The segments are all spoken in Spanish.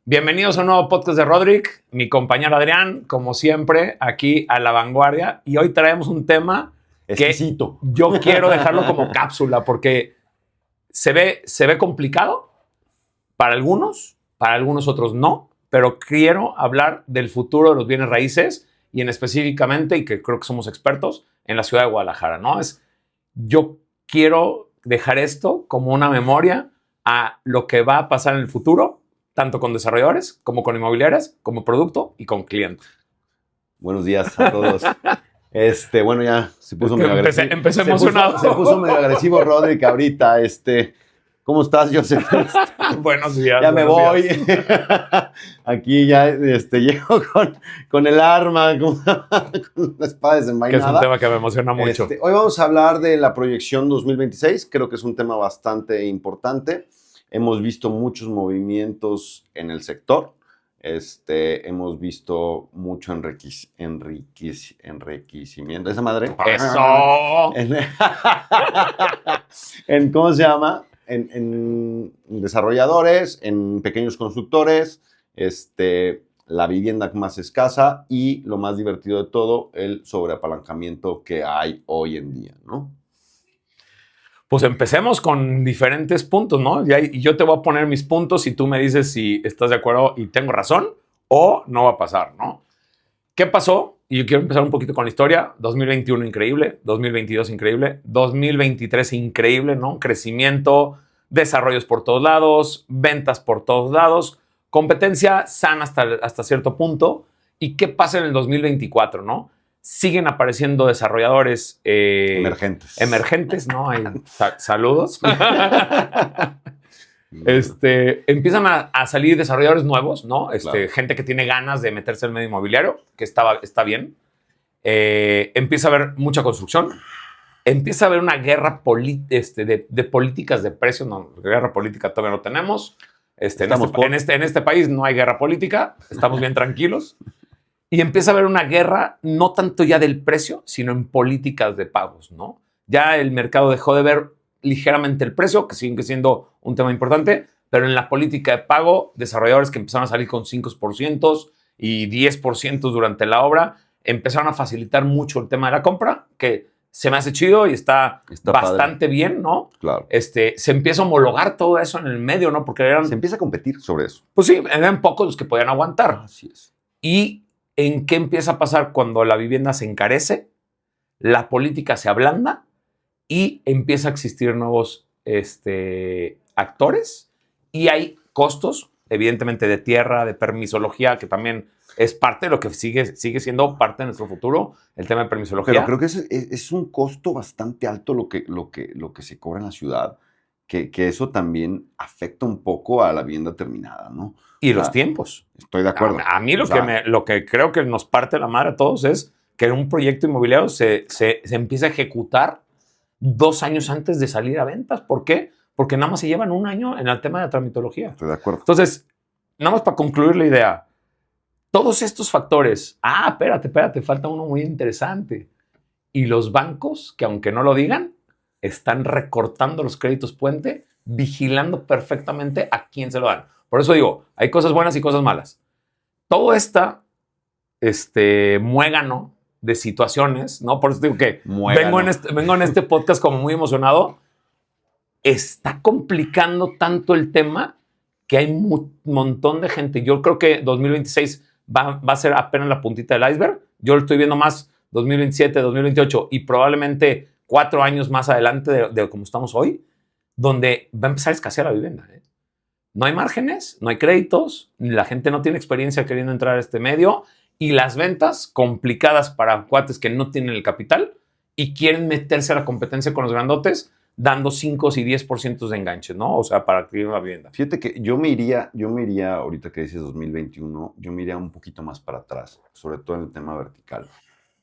Bienvenidos a un nuevo podcast de Rodrick, mi compañero Adrián, como siempre, aquí a la vanguardia. Y hoy traemos un tema exquisito. Que yo quiero dejarlo como cápsula porque se ve complicado para algunos otros no, pero quiero hablar del futuro de los bienes raíces y en específicamente, y que creo que somos expertos, en la ciudad de Guadalajara, ¿no? Yo quiero dejar esto como una memoria a lo que va a pasar en el futuro, tanto con desarrolladores, como con inmobiliarias, como producto y con cliente. Buenos días a todos. Bueno, ya se puso medio agresivo. Empecé emocionado. Se puso medio agresivo Rodrick ahorita. ¿Cómo estás, Joseph? Buenos días. Ya me voy. Aquí ya llego con el arma, con la espada desenvainada. Que es un tema que me emociona mucho. Hoy vamos a hablar de la proyección 2026. Creo que es un tema bastante importante. Hemos visto muchos movimientos en el sector. Hemos visto mucho enriquecimiento. ¿Esa madre? ¡Eso! ¿Cómo se llama? En desarrolladores, en pequeños constructores, la vivienda más escasa y lo más divertido de todo, el sobreapalancamiento que hay hoy en día, ¿no? Pues empecemos con diferentes puntos, ¿no? Y yo te voy a poner mis puntos y tú me dices si estás de acuerdo y tengo razón o no va a pasar, ¿no? ¿Qué pasó? Y yo quiero empezar un poquito con la historia. 2021 increíble, 2022 increíble, 2023 increíble, ¿no? Crecimiento, desarrollos por todos lados, ventas por todos lados, competencia sana hasta cierto punto. ¿Y qué pasa en el 2024, no? Siguen apareciendo desarrolladores emergentes, ¿no? Saludos. Empiezan a salir desarrolladores nuevos, ¿no? Claro. Gente que tiene ganas de meterse en el medio inmobiliario, que está bien. Empieza a haber mucha construcción. Empieza a haber una guerra de políticas de precios. No, guerra política todavía no tenemos. En este país no hay guerra política. Estamos bien tranquilos. Y empieza a haber una guerra, no tanto ya del precio, sino en políticas de pagos, ¿no? Ya el mercado dejó de ver ligeramente el precio, que sigue siendo un tema importante, pero en la política de pago, desarrolladores que empezaron a salir con 5% y 10% durante la obra, empezaron a facilitar mucho el tema de la compra, que se me hace chido y está bastante padre. Bien, ¿no? Claro. Se empieza a homologar todo eso en el medio, ¿no? Porque se empieza a competir sobre eso. Pues sí, eran pocos los que podían aguantar. Así es. Y ¿en qué empieza a pasar cuando la vivienda se encarece? La política se ablanda y empieza a existir nuevos actores y hay costos, evidentemente, de tierra, de permisología, que también es parte de lo que sigue siendo parte de nuestro futuro, el tema de permisología. Pero creo que es un costo bastante alto lo que se cobra en la ciudad, que eso también afecta un poco a la vivienda terminada, ¿no? Y los tiempos. Estoy de acuerdo. A mí lo que creo que nos parte la madre a todos es que un proyecto inmobiliario se empieza a ejecutar 2 años antes de salir a ventas. ¿Por qué? Porque nada más se llevan 1 año en el tema de la tramitología. Estoy de acuerdo. Entonces, nada más para concluir la idea, todos estos factores, espérate, falta uno muy interesante. Y los bancos, que aunque no lo digan, están recortando los créditos puente, vigilando perfectamente a quién se lo dan. Por eso digo, hay cosas buenas y cosas malas. Todo muégano de situaciones, ¿no? Por eso digo que vengo en este podcast como muy emocionado. Está complicando tanto el tema que hay un montón de gente. Yo creo que 2026 va a ser apenas la puntita del iceberg. Yo lo estoy viendo más 2027, 2028 y probablemente 4 años más adelante de como estamos hoy, donde va a empezar a escasear la vivienda, ¿eh? No hay márgenes, no hay créditos, la gente no tiene experiencia queriendo entrar a este medio y las ventas complicadas para cuates que no tienen el capital y quieren meterse a la competencia con los grandotes dando 5 y 10% de enganches, ¿no? O sea, para adquirir una vivienda. Fíjate que yo me iría ahorita que dices 2021, yo me iría un poquito más para atrás, sobre todo en el tema vertical,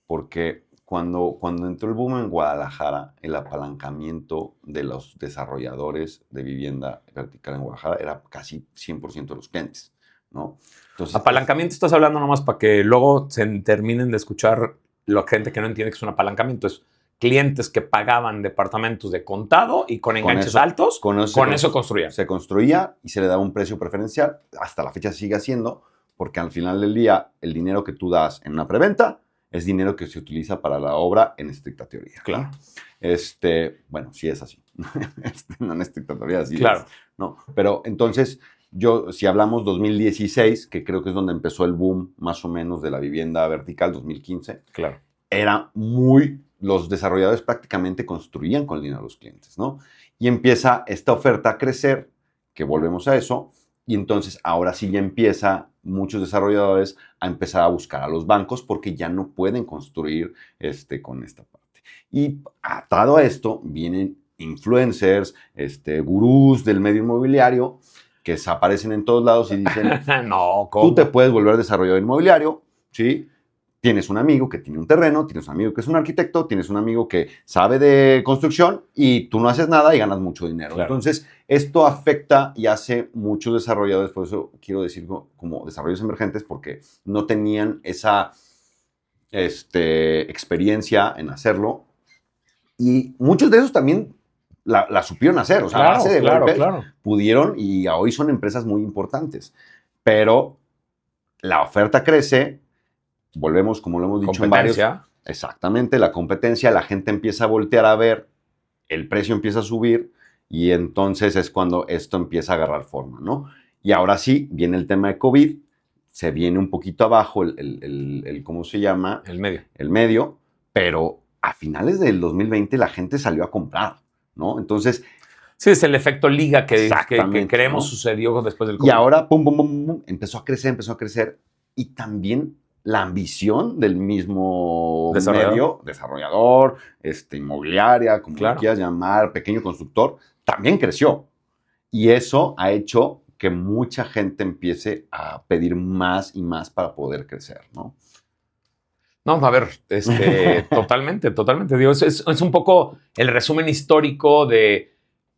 porque cuando entró el boom en Guadalajara, el apalancamiento de los desarrolladores de vivienda vertical en Guadalajara era casi 100% de los clientes, ¿no? Entonces, apalancamiento estás hablando nomás para que luego se terminen de escuchar la gente que no entiende que es un apalancamiento. Es clientes que pagaban departamentos de contado y con enganches altos, con eso construían. Se construía y se le daba un precio preferencial. Hasta la fecha sigue haciendo, porque al final del día, el dinero que tú das en una preventa es dinero que se utiliza para la obra en estricta teoría. Claro. Bueno, sí es así. No en estricta teoría, así claro. es. No, pero entonces, si hablamos 2016, que creo que es donde empezó el boom más o menos de la vivienda vertical, 2015, claro. Los desarrolladores prácticamente construían con el dinero de los clientes, ¿no? Y empieza esta oferta a crecer, que volvemos a eso, y entonces ahora sí ya empieza muchos desarrolladores a empezar a buscar a los bancos porque ya no pueden construir con esta parte. Y atado a esto vienen influencers, gurús del medio inmobiliario que aparecen en todos lados y dicen, no, ¿cómo? Tú te puedes volver desarrollador inmobiliario, ¿sí? Tienes un amigo que tiene un terreno, tienes un amigo que es un arquitecto, tienes un amigo que sabe de construcción y tú no haces nada y ganas mucho dinero. Claro. Entonces, esto afecta y hace muchos desarrolladores, por eso quiero decir como desarrollos emergentes, porque no tenían esa experiencia en hacerlo. Y muchos de esos también la supieron hacer. O sea, claro, a base de golpes claro. pudieron y hoy son empresas muy importantes. Pero la oferta crece. Volvemos, como lo hemos dicho en varios. Exactamente, la competencia, la gente empieza a voltear a ver, el precio empieza a subir y entonces es cuando esto empieza a agarrar forma, ¿no? Y ahora sí, viene el tema de COVID, se viene un poquito abajo ¿cómo se llama? El medio. El medio, pero a finales del 2020 la gente salió a comprar, ¿no? Entonces... Sí, es el efecto liga que creemos, ¿no? Sucedió después del COVID. Y ahora, pum, pum, pum, pum, empezó a crecer y también... la ambición del mismo desarrollador, inmobiliaria, como lo quieras llamar, pequeño constructor, también creció. Y eso ha hecho que mucha gente empiece a pedir más y más para poder crecer, ¿no? No, a ver, totalmente. Digo, es un poco el resumen histórico de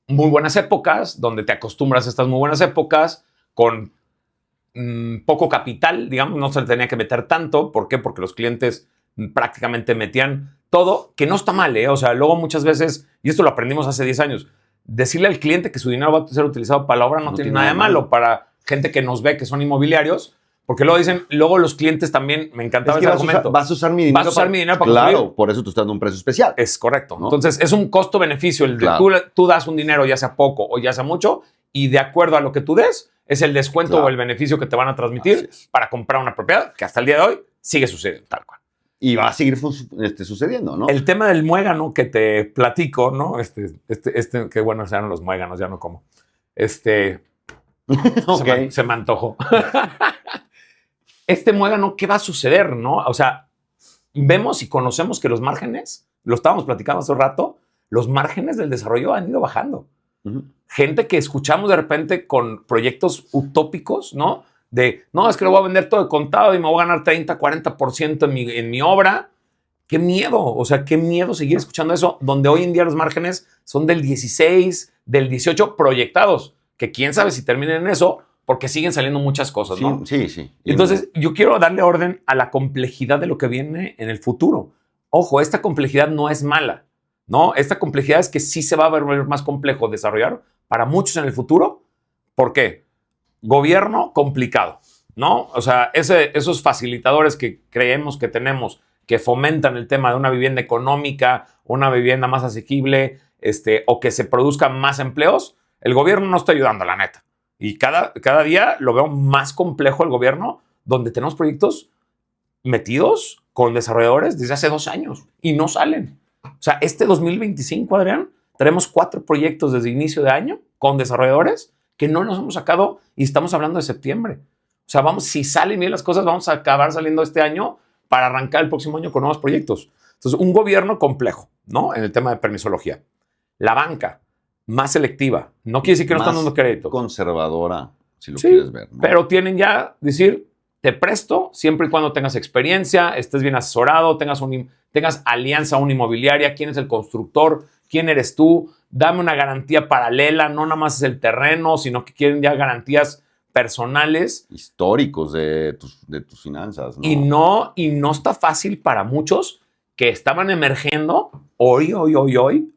muy buenas épocas, donde te acostumbras a estas muy buenas épocas con poco capital, digamos, no se le tenía que meter tanto. ¿Por qué? Porque los clientes prácticamente metían todo, que no está mal, ¿eh? O sea, luego muchas veces, y esto lo aprendimos hace 10 años, decirle al cliente que su dinero va a ser utilizado para la obra no tiene nada de malo. Para gente que nos ve que son inmobiliarios, porque luego dicen, luego los clientes también, me encantaba ese argumento. Vas a usar mi dinero. Vas a usar mi dinero para construir. Claro, por eso tú estás dando un precio especial. Es correcto. ¿No? Entonces, es un costo-beneficio. El de tú das un dinero, ya sea poco o ya sea mucho, y de acuerdo a lo que tú des, es el descuento o el beneficio que te van a transmitir para comprar una propiedad, que hasta el día de hoy sigue sucediendo tal cual. Y va a seguir sucediendo, ¿no? El tema del muégano que te platico, ¿no? Qué buenos eran los muéganos, ya no como. Okay. se me antojó. Muégano, ¿qué va a suceder, no? O sea, vemos y conocemos que los márgenes, lo estábamos platicando hace un rato, los márgenes del desarrollo han ido bajando. Gente que escuchamos de repente con proyectos utópicos, ¿no? No, es que lo voy a vender todo de contado y me voy a ganar 30, 40% en mi obra. ¡Qué miedo! O sea, qué miedo seguir escuchando eso, donde hoy en día los márgenes son del 16, del 18 proyectados, que quién sabe si terminen en eso, porque siguen saliendo muchas cosas, ¿no? Sí. Entonces, yo quiero darle orden a la complejidad de lo que viene en el futuro. Ojo, esta complejidad no es mala, ¿no? Esta complejidad es que sí se va a ver más complejo desarrollar para muchos en el futuro. ¿Por qué? Gobierno complicado, ¿no? O sea, esos facilitadores que creemos que tenemos, que fomentan el tema de una vivienda económica, una vivienda más asequible, o que se produzcan más empleos, el gobierno no está ayudando, la neta. Y cada día lo veo más complejo el gobierno, donde tenemos proyectos metidos con desarrolladores desde hace 2 años y no salen. O sea, 2025, Adrián, tenemos 4 proyectos desde inicio de año con desarrolladores que no los hemos sacado y estamos hablando de septiembre. O sea, si salen bien las cosas, vamos a acabar saliendo este año para arrancar el próximo año con nuevos proyectos. Entonces, un gobierno complejo, ¿no? En el tema de permisología. La banca, más selectiva. No quiere decir que no están dando crédito. Conservadora, si lo quieres ver, ¿no? Pero tienen ya, decir, te presto siempre y cuando tengas experiencia, estés bien asesorado, tengas alianza a una inmobiliaria, quién es el constructor, quién eres tú, dame una garantía paralela, no nada más es el terreno, sino que quieren ya garantías personales. Históricos de tus finanzas, ¿no? Y no está fácil para muchos que estaban emergiendo hoy,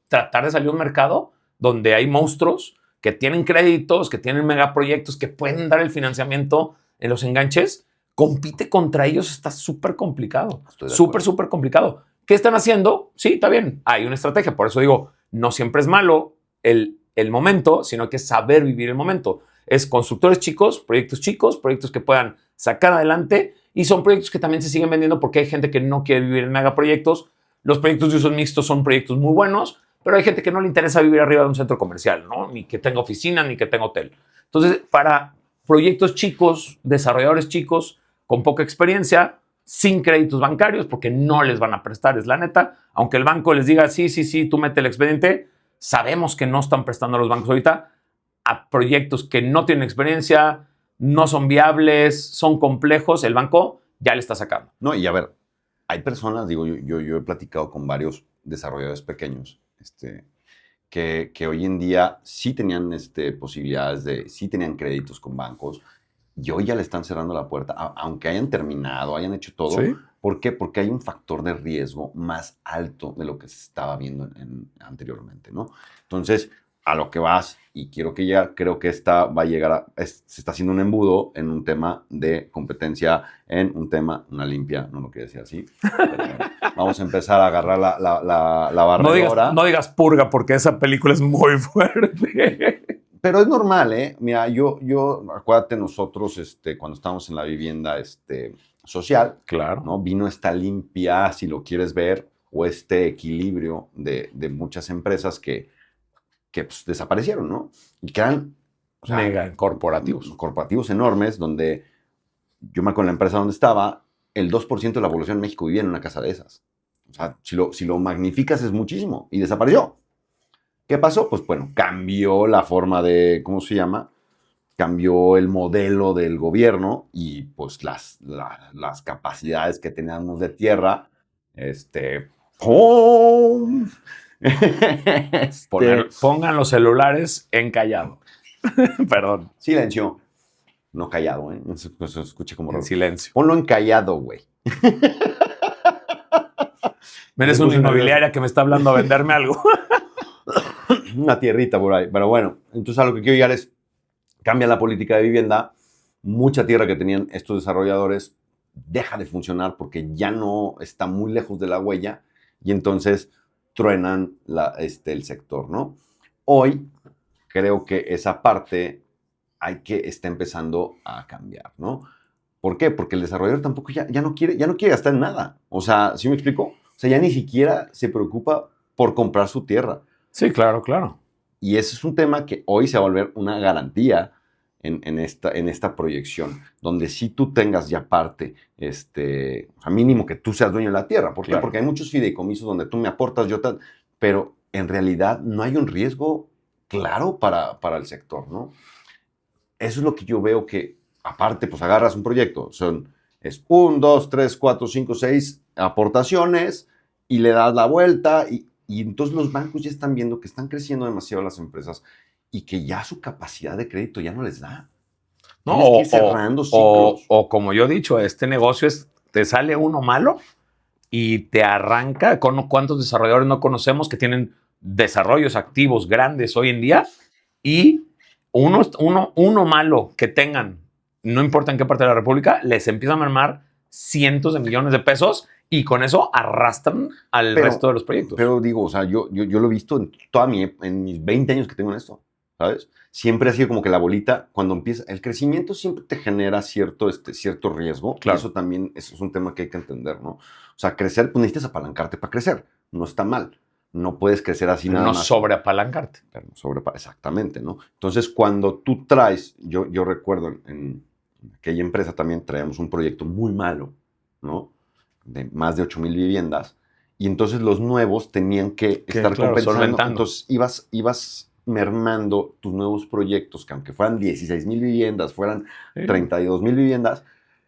tratar de salir a un mercado donde hay monstruos que tienen créditos, que tienen megaproyectos, que pueden dar el financiamiento en los enganches. Compite contra ellos, está súper complicado. Súper complicado. ¿Qué están haciendo? Sí, está bien. Hay una estrategia. Por eso digo, no siempre es malo el momento, sino que saber vivir el momento. Es constructores chicos, proyectos que puedan sacar adelante, y son proyectos que también se siguen vendiendo porque hay gente que no quiere vivir en megaproyectos. Los proyectos de uso mixto son proyectos muy buenos, pero hay gente que no le interesa vivir arriba de un centro comercial, ¿no? Ni que tenga oficina, ni que tenga hotel. Entonces, para proyectos chicos, desarrolladores chicos, con poca experiencia, sin créditos bancarios, porque no les van a prestar, es la neta. Aunque el banco les diga, sí, tú mete el expediente, sabemos que no están prestando a los bancos ahorita a proyectos que no tienen experiencia, no son viables, son complejos, el banco ya le está sacando. No, y a ver, hay personas, digo, yo he platicado con varios desarrolladores pequeños, que hoy en día sí tenían posibilidades sí tenían créditos con bancos, y hoy ya le están cerrando la puerta, aunque hayan terminado, hayan hecho todo. ¿Sí? ¿Por qué? Porque hay un factor de riesgo más alto de lo que se estaba viendo anteriormente, ¿no? Entonces, a lo que vas, y creo que esta va a llegar se está haciendo un embudo en un tema de competencia, en un tema, una limpia, no lo quiero decir así, pero vamos a empezar a agarrar la barredora. No digas purga, porque esa película es muy fuerte. Pero es normal, ¿eh? Mira, acuérdate, nosotros, cuando estábamos en la vivienda, social, claro, ¿no? Vino esta limpia, si lo quieres ver, o este equilibrio de muchas empresas que pues, desaparecieron, ¿no? Y que eran mega corporativos enormes, donde yo me acuerdo en la empresa donde estaba, el 2% de la población en México vivía en una casa de esas. O sea, si lo magnificas es muchísimo, y desapareció. ¿Qué pasó? Pues bueno, cambió la forma de, ¿cómo se llama? Cambió el modelo del gobierno, y pues las capacidades que teníamos de tierra, ¡pum! Pongan los celulares en callado. Perdón. Silencio. No callado, ¿eh? Se escucha como en silencio. Ponlo en callado, güey. Eres una inmobiliaria que me está hablando a venderme algo. Una tierrita por ahí. Pero bueno, entonces a lo que quiero llegar es, cambia la política de vivienda, mucha tierra que tenían estos desarrolladores deja de funcionar porque ya no está muy lejos de la huella, y entonces truenan el sector, ¿no? Hoy creo que esa parte está empezando a cambiar, ¿no? ¿Por qué? Porque el desarrollador tampoco ya no quiere gastar en nada. O sea, ¿sí me explico? O sea, ya ni siquiera se preocupa por comprar su tierra. Sí, claro. Y ese es un tema que hoy se va a volver una garantía en esta proyección, donde si tú tengas ya parte, o sea, mínimo que tú seas dueño de la tierra. ¿Por qué? Porque hay muchos fideicomisos donde tú me aportas, pero en realidad no hay un riesgo claro para el sector, ¿no? Eso es lo que yo veo que, aparte, pues agarras un proyecto, es 1, 2, 3, 4, 5, 6 aportaciones, y le das la vuelta, y entonces los bancos ya están viendo que están creciendo demasiado las empresas y que ya su capacidad de crédito ya no les da. No, Tienes que ir cerrando ciclos. O como yo he dicho, este negocio te sale uno malo y te arranca. ¿Cuántos desarrolladores no conocemos que tienen desarrollos activos grandes hoy en día? Y uno malo que tengan, no importa en qué parte de la República, les empiezan a mermar cientos de millones de pesos, y con eso arrastran al resto de los proyectos. Pero digo, o sea, yo lo he visto en mis 20 años que tengo en esto, ¿sabes? Siempre ha sido como que la bolita, cuando empieza, el crecimiento siempre te genera cierto riesgo. Claro. Eso también es un tema que hay que entender, ¿no? O sea, crecer, pues necesitas apalancarte para crecer. No está mal. No puedes crecer así nada más. No sobreapalancarte. Exactamente, ¿no? Entonces, cuando tú traes, yo recuerdo en aquella empresa también traíamos un proyecto muy malo, ¿no? De más de 8,000 viviendas, y entonces los nuevos tenían que estar compensando. Solventando. Entonces ibas mermando tus nuevos proyectos, que aunque fueran 16,000 viviendas, fueran 32,000 viviendas,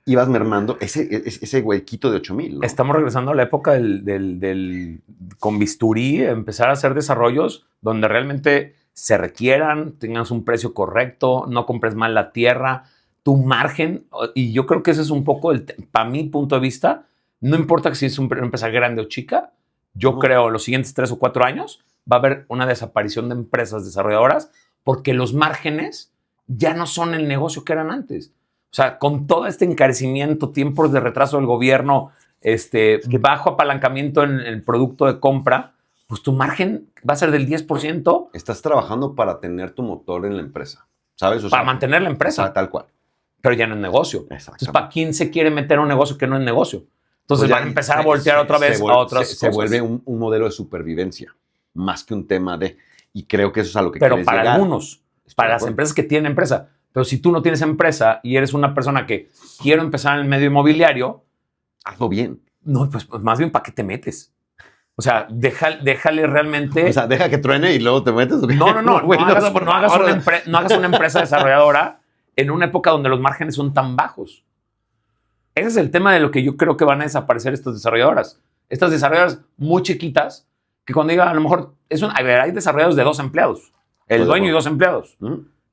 ibas mermando ese huequito de 8,000, ¿no? Estamos regresando a la época del con bisturí, empezar a hacer desarrollos donde realmente se requieran, tengas un precio correcto, no compres mal la tierra, tu margen. Y yo creo que ese es un poco, para mi punto de vista, no importa que si es una empresa grande o chica, yo creo los siguientes 3 o 4 años va a haber una desaparición de empresas desarrolladoras porque los márgenes ya no son el negocio que eran antes. O sea, con todo este encarecimiento, tiempos de retraso del gobierno, bajo apalancamiento en el producto de compra, pues tu margen va a ser del 10%. Estás trabajando para tener tu motor en la empresa, ¿sabes? O para mantener la empresa. Tal cual. Pero ya no es negocio. Entonces, ¿para quién se quiere meter a un negocio que no es negocio? Entonces pues van a empezar a voltear otra vez a otras cosas. Se vuelve un modelo de supervivencia, más que un tema de... Y creo que eso es a lo que pero quieres para llegar. algunos, para las empresas que tienen empresa. Pero si tú no tienes empresa y eres una persona que quiero empezar en el medio inmobiliario... Hazlo bien. No, pues más bien, ¿para qué te metes? O sea, déjale realmente... O sea, deja que truene y luego te metes. No. No hagas una empresa desarrolladora en una época donde los márgenes son tan bajos. Ese es el tema de lo que yo creo que van a desaparecer estas desarrolladoras. Estas desarrolladoras muy chiquitas, que cuando diga, a lo mejor, hay desarrolladores de 2 empleados. El dueño y 2 empleados.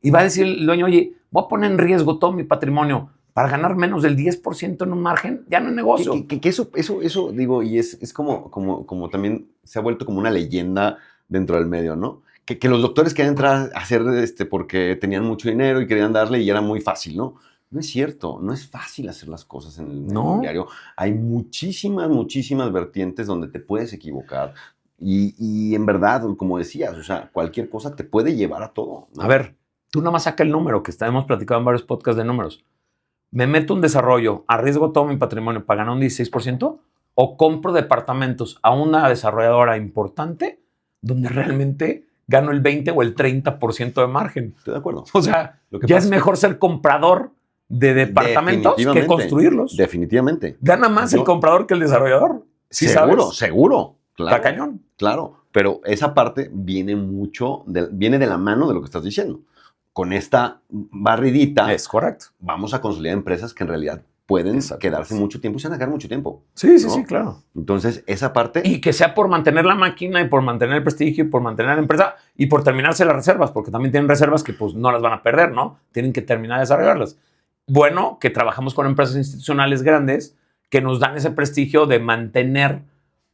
Y va a decir el dueño, oye, voy a poner en riesgo todo mi patrimonio para ganar menos del 10% en un margen, ya no es negocio. Que eso digo, y es como también se ha vuelto como una leyenda dentro del medio, ¿no? Que los doctores querían entrar a hacer porque tenían mucho dinero y querían darle y era muy fácil, ¿no? No es cierto, no es fácil hacer las cosas en el inmobiliario. Hay muchísimas vertientes donde te puedes equivocar y en verdad, como decías, o sea, cualquier cosa te puede llevar a todo, ¿no? A ver, tú nada más saca el número, que hemos platicado en varios podcasts de números. ¿Me meto un desarrollo, arriesgo todo mi patrimonio para ganar un 16%? ¿O compro departamentos a una desarrolladora importante donde realmente gano el 20 o el 30% de margen? Estoy de acuerdo. O sea, ya es mejor ser comprador de departamentos que construirlos. Definitivamente. Gana más el comprador que el desarrollador. ¿Sí seguro. Claro. Está cañón. Claro, pero esa parte viene viene de la mano de lo que estás diciendo. Con esta barridita, es correcto. Vamos a consolidar empresas que en realidad pueden quedarse mucho tiempo y se van a quedar mucho tiempo. Sí, claro. Entonces, esa parte... Y que sea por mantener la máquina y por mantener el prestigio y por mantener la empresa y por terminarse las reservas, porque también tienen reservas que pues no las van a perder, ¿no? Tienen que terminar de desarrollarlas. Bueno, que trabajamos con empresas institucionales grandes que nos dan ese prestigio de mantener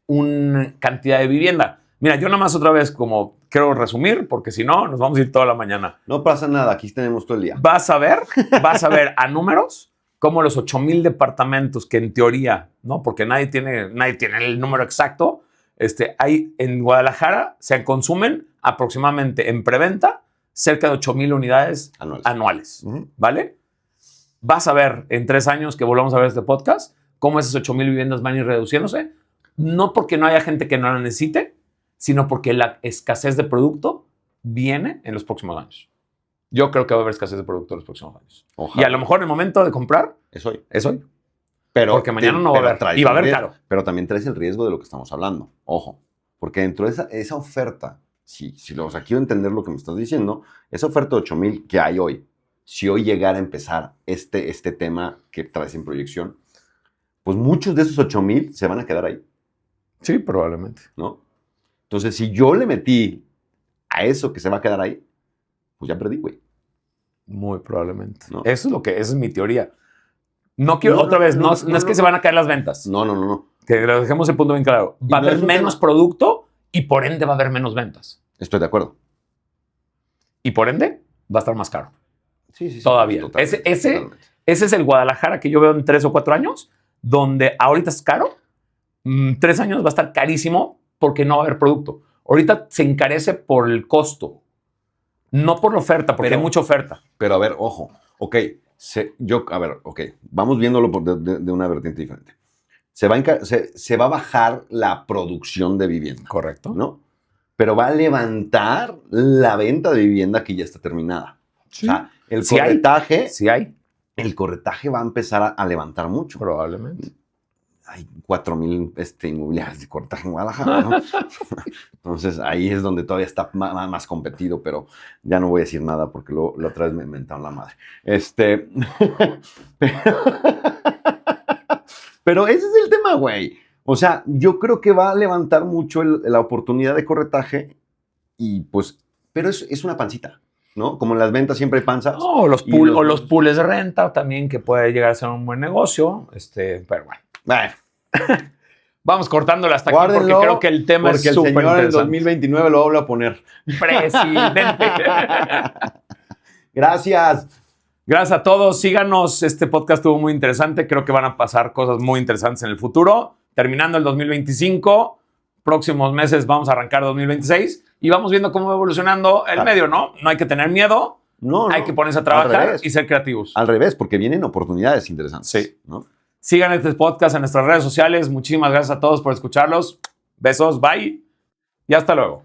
una cantidad de vivienda. Mira, yo nada más otra vez como quiero resumir, porque si no, nos vamos a ir toda la mañana. No pasa nada, aquí tenemos todo el día. Vas a ver a números como los 8,000 departamentos que en teoría, ¿no? Porque nadie tiene el número exacto, hay en Guadalajara se consumen aproximadamente en preventa cerca de 8,000 unidades anuales. ¿Vale? Vas a ver en 3 años que volvamos a ver este podcast cómo esas 8,000 viviendas van a ir reduciéndose, no porque no haya gente que no la necesite, sino porque la escasez de producto viene en los próximos años. Yo creo que va a haber escasez de producto en los próximos años. Ojalá. Y a lo mejor en el momento de comprar es hoy. Pero porque mañana no va a haber. Y va a haber caro. Pero también traes el riesgo de lo que estamos hablando. Ojo. Porque dentro de esa oferta, quiero entender lo que me estás diciendo, esa oferta de 8,000 que hay hoy, si hoy llegara a empezar este tema que traes en proyección, pues muchos de esos 8,000 se van a quedar ahí. Sí, probablemente. ¿No? Entonces, si yo le metí a eso que se va a quedar ahí, pues ya perdí, güey. Muy probablemente. ¿No? Esa es mi teoría. No quiero, no es que se van a caer las ventas. No. Que lo dejemos el punto bien claro. Va a haber menos producto y por ende va a haber menos ventas. Estoy de acuerdo. Y por ende va a estar más caro. Sí. Todavía. Ese es el Guadalajara que yo veo en 3 o 4 años, donde ahorita es caro. 3 años va a estar carísimo porque no va a haber producto. Ahorita se encarece por el costo, no por la oferta, porque hay mucha oferta. Pero a ver, ojo, vamos viéndolo de una vertiente diferente. Se va a bajar la producción de vivienda. Correcto. ¿No? Pero va a levantar la venta de vivienda que ya está terminada. Sí. O sea, el corretaje... Sí hay. El corretaje va a empezar a levantar mucho. Probablemente. Hay 4,000 inmobiliarias de corretaje en Guadalajara, ¿no? Entonces, ahí es donde todavía está más competido, pero ya no voy a decir nada porque la otra vez me inventaron la madre. Pero ese es el tema, güey. O sea, yo creo que va a levantar mucho la oportunidad de corretaje y pues, pero es una pancita, ¿no? Como en las ventas siempre hay panzas. No, los pools de renta también, que puede llegar a ser un buen negocio, pero bueno. Vamos cortándole hasta aquí Guárdenlo, porque creo que el tema es súper porque el señor en el interesante. 2029 lo vuelve a poner. Presidente. Gracias. Gracias a todos. Síganos. Este podcast estuvo muy interesante. Creo que van a pasar cosas muy interesantes en el futuro. Terminando el 2025, próximos meses vamos a arrancar 2026 y vamos viendo cómo va evolucionando el medio, ¿no? No hay que tener miedo. No, Hay que ponerse a trabajar y ser creativos. Al revés, porque vienen oportunidades interesantes. Sí. ¿No? Sigan este podcast en nuestras redes sociales. Muchísimas gracias a todos por escucharlos. Besos, bye y hasta luego.